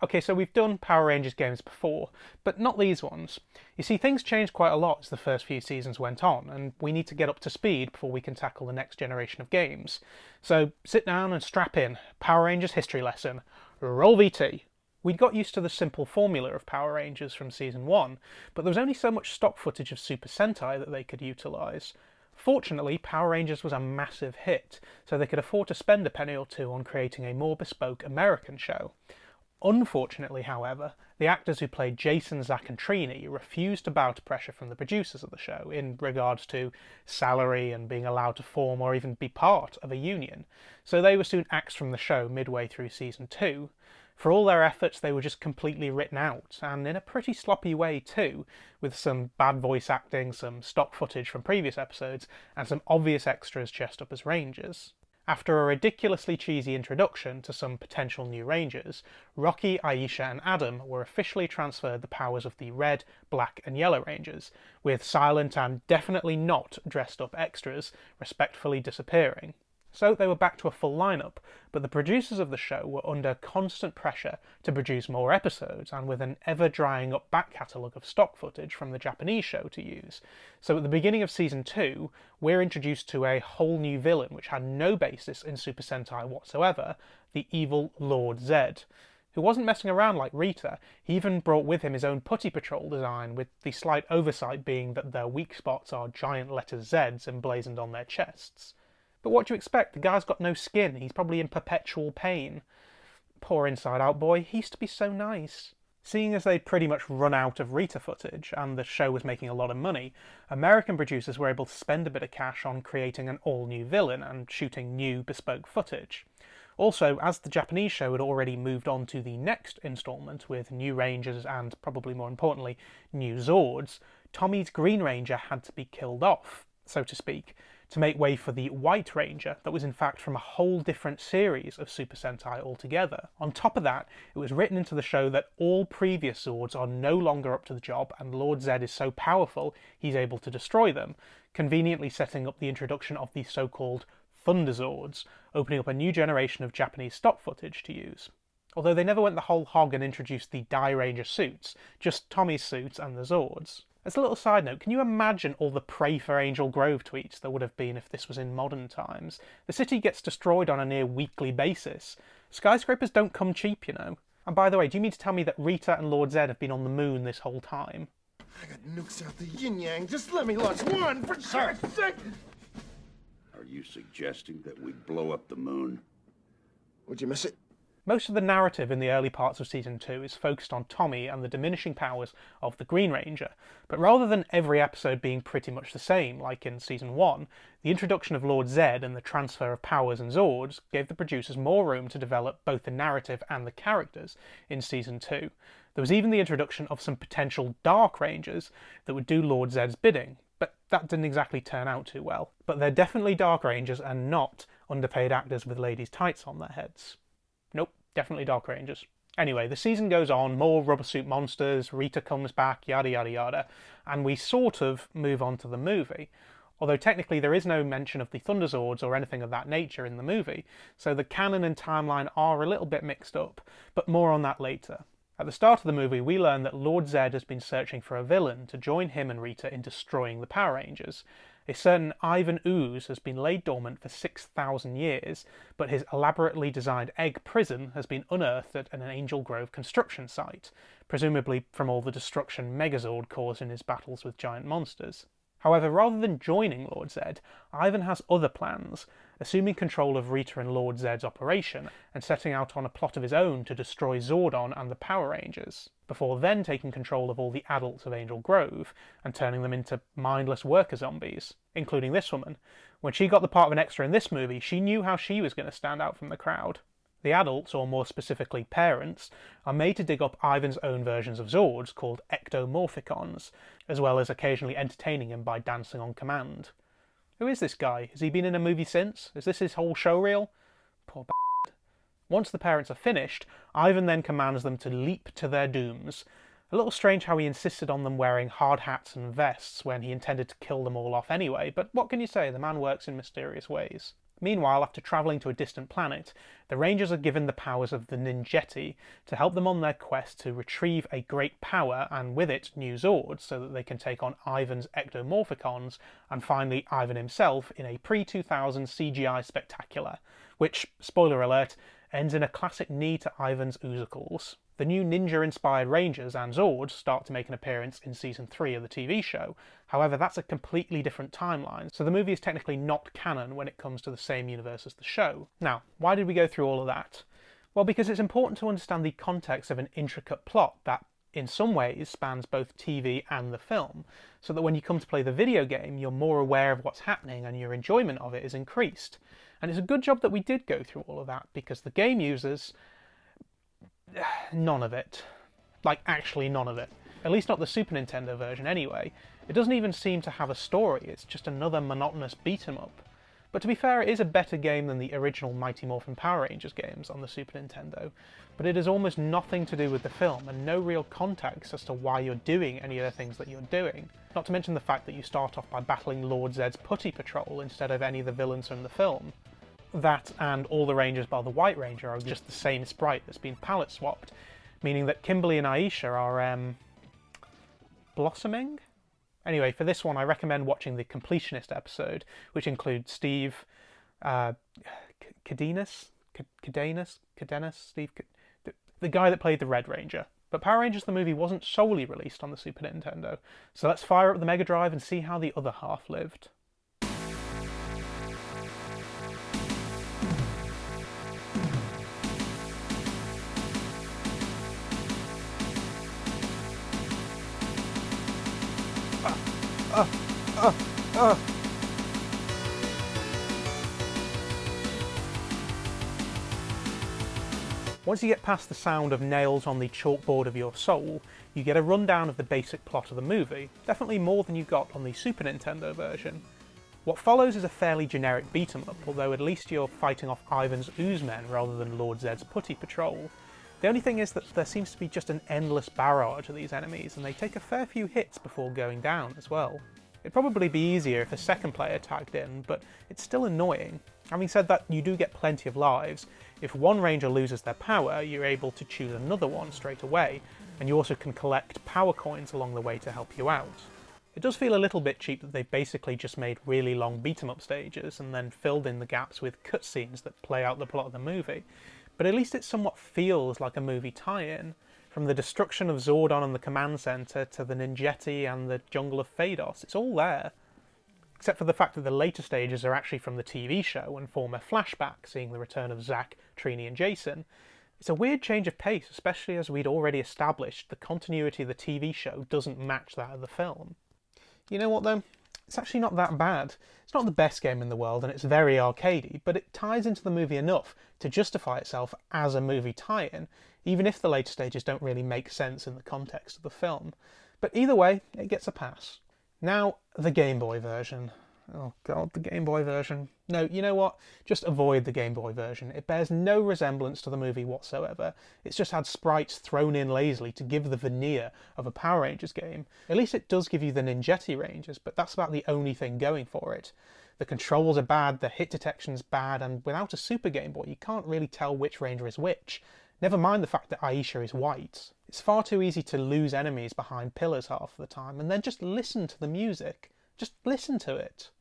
Okay, so we've done Power Rangers games before, but not these ones. You see, things changed quite a lot as the first few seasons went on, and we need to get up to speed before we can tackle the next generation of games. So sit down and strap in. Power Rangers history lesson. Roll VT. We'd got used to the simple formula of Power Rangers from Season 1, but there was only so much stock footage of Super Sentai that they could utilise. Fortunately, Power Rangers was a massive hit, so they could afford to spend a penny or two on creating a more bespoke American show. Unfortunately, however, the actors who played Jason, Zack and Trini refused to bow to pressure from the producers of the show in regards to salary and being allowed to form or even be part of a union, so they were soon axed from the show midway through Season 2. For all their efforts, they were just completely written out, and in a pretty sloppy way too, with some bad voice acting, some stock footage from previous episodes, and some obvious extras dressed up as Rangers. After a ridiculously cheesy introduction to some potential new Rangers, Rocky, Aisha and Adam were officially transferred the powers of the Red, Black and Yellow Rangers, with silent and definitely not dressed up extras respectfully disappearing. So they were back to a full lineup, but the producers of the show were under constant pressure to produce more episodes and with an ever drying up back catalogue of stock footage from the Japanese show to use. So at the beginning of Season 2, we're introduced to a whole new villain which had no basis in Super Sentai whatsoever, the evil Lord Zed, who wasn't messing around like Rita. He even brought with him his own Putty Patrol design, with the slight oversight being that their weak spots are giant letter Zs emblazoned on their chests. But what do you expect? The guy's got no skin. He's probably in perpetual pain. Poor Inside Out boy. He used to be so nice. Seeing as they'd pretty much run out of Rita footage, and the show was making a lot of money, American producers were able to spend a bit of cash on creating an all-new villain and shooting new, bespoke footage. Also, as the Japanese show had already moved on to the next instalment with new Rangers and, probably more importantly, new Zords, Tommy's Green Ranger had to be killed off, so to speak, to make way for the White Ranger that was in fact from a whole different series of Super Sentai altogether. On top of that, it was written into the show that all previous Zords are no longer up to the job and Lord Zed is so powerful he's able to destroy them, conveniently setting up the introduction of the so-called Thunder Zords, opening up a new generation of Japanese stock footage to use. Although they never went the whole hog and introduced the Die Ranger suits, just Tommy's suits and the Zords. As a little side note, can you imagine all the Pray for Angel Grove tweets there would have been if this was in modern times? The city gets destroyed on a near weekly basis. Skyscrapers don't come cheap, you know. And by the way, do you mean to tell me that Rita and Lord Zed have been on the moon this whole time? I got nukes out the yin-yang. Just let me launch one, for God's sake! Are you suggesting that we blow up the moon? Would you miss it? Most of the narrative in the early parts of Season 2 is focused on Tommy and the diminishing powers of the Green Ranger, but rather than every episode being pretty much the same, like in Season 1, the introduction of Lord Zed and the transfer of powers and Zords gave the producers more room to develop both the narrative and the characters in Season 2. There was even the introduction of some potential Dark Rangers that would do Lord Zed's bidding, but that didn't exactly turn out too well. But they're definitely Dark Rangers and not underpaid actors with ladies' tights on their heads. Nope, definitely Dark Rangers. Anyway, the season goes on, more rubber suit monsters, Rita comes back, yada yada yada, and we sort of move on to the movie. Although technically there is no mention of the Thunder Zords or anything of that nature in the movie, so the canon and timeline are a little bit mixed up, but more on that later. At the start of the movie, we learn that Lord Zed has been searching for a villain to join him and Rita in destroying the Power Rangers. A certain Ivan Ooze has been laid dormant for 6,000 years, but his elaborately designed egg prison has been unearthed at an Angel Grove construction site, presumably from all the destruction Megazord caused in his battles with giant monsters. However, rather than joining Lord Zed, Ivan has other plans, assuming control of Rita and Lord Zed's operation and setting out on a plot of his own to destroy Zordon and the Power Rangers, before then taking control of all the adults of Angel Grove and turning them into mindless worker zombies, including this woman. When she got the part of an extra in this movie, she knew how she was going to stand out from the crowd. The adults, or more specifically parents, are made to dig up Ivan's own versions of Zords called Ectomorphicons, as well as occasionally entertaining him by dancing on command. Who is this guy? Has he been in a movie since? Is this his whole show reel? Poor bastard. Once the parents are finished, Ivan then commands them to leap to their dooms. A little strange how he insisted on them wearing hard hats and vests when he intended to kill them all off anyway, but what can you say, the man works in mysterious ways. Meanwhile, after travelling to a distant planet, the Rangers are given the powers of the Ninjetti to help them on their quest to retrieve a great power and with it new Zords so that they can take on Ivan's Ectomorphicons and finally Ivan himself in a pre-2000 CGI spectacular, which, spoiler alert, ends in a classic knee to Ivan's oozicles. The new ninja-inspired Rangers and Zords start to make an appearance in Season 3 of the TV show. However, that's a completely different timeline, so the movie is technically not canon when it comes to the same universe as the show. Now, why did we go through all of that? Well, because it's important to understand the context of an intricate plot that, in some ways, spans both TV and the film, so that when you come to play the video game, you're more aware of what's happening and your enjoyment of it is increased. And it's a good job that we did go through all of that, because the game users... none of it. Like, actually none of it. At least not the Super Nintendo version anyway. It doesn't even seem to have a story, it's just another monotonous beat-em-up. But to be fair, it is a better game than the original Mighty Morphin Power Rangers games on the Super Nintendo, but it has almost nothing to do with the film and no real context as to why you're doing any of the things that you're doing. Not to mention the fact that you start off by battling Lord Zedd's Putty Patrol instead of any of the villains from the film. That and all the Rangers bar the White Ranger are just the same sprite that's been palette swapped, meaning that Kimberly and Aisha are, blossoming? Anyway, for this one I recommend watching the Completionist episode, which includes Steve, Cadenas, Steve, the guy that played the Red Ranger. But Power Rangers the movie wasn't solely released on the Super Nintendo, so let's fire up the Mega Drive and see how the other half lived. Once you get past the sound of nails on the chalkboard of your soul, you get a rundown of the basic plot of the movie, definitely more than you got on the Super Nintendo version. What follows is a fairly generic beat-em-up, although at least you're fighting off Ivan's Ooze-men rather than Lord Zedd's Putty Patrol. The only thing is that there seems to be just an endless barrage of these enemies, and they take a fair few hits before going down as well. It'd probably be easier if a second player tagged in, but it's still annoying. Having said that, you do get plenty of lives. If one ranger loses their power, you're able to choose another one straight away, and you also can collect power coins along the way to help you out. It does feel a little bit cheap that they've basically just made really long beat-em-up stages and then filled in the gaps with cutscenes that play out the plot of the movie, but at least it somewhat feels like a movie tie-in. From the destruction of Zordon and the command centre to the Ninjetti and the jungle of Phaedos, it's all there. Except for the fact that the later stages are actually from the TV show and form a flashback, seeing the return of Zack, Trini and Jason. It's a weird change of pace, especially as we'd already established the continuity of the TV show doesn't match that of the film. You know what though? It's actually not that bad. It's not the best game in the world and it's very arcadey, but it ties into the movie enough to justify itself as a movie tie-in, even if the later stages don't really make sense in the context of the film. But either way, it gets a pass. Now, the Game Boy version. Oh god, the Game Boy version. No, you know what? Just avoid the Game Boy version. It bears no resemblance to the movie whatsoever. It's just had sprites thrown in lazily to give the veneer of a Power Rangers game. At least it does give you the Ninjetti Rangers, but that's about the only thing going for it. The controls are bad, the hit detection's bad, and without a Super Game Boy you can't really tell which Ranger is which. Never mind the fact that Aisha is white. It's far too easy to lose enemies behind pillars half the time, and then just listen to the music. Just listen to it.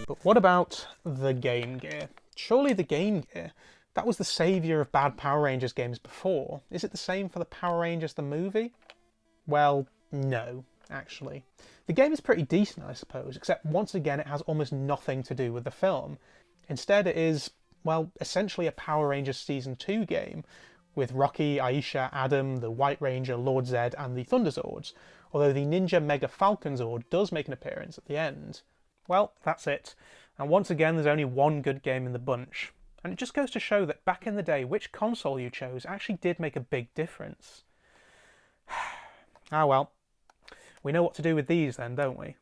But what about the Game Gear? Surely the Game Gear, that was the saviour of bad Power Rangers games before. Is it the same for the Power Rangers the movie? Well, no, actually. The game is pretty decent, I suppose, except once again it has almost nothing to do with the film. Instead it is, well, essentially a Power Rangers Season 2 game, with Rocky, Aisha, Adam, the White Ranger, Lord Zedd and the Thunderzords, although the Ninja Mega Falcon Zord does make an appearance at the end. Well, that's it. And once again there's only one good game in the bunch. And it just goes to show that back in the day, which console you chose actually did make a big difference. Ah well. We know what to do with these then, don't we?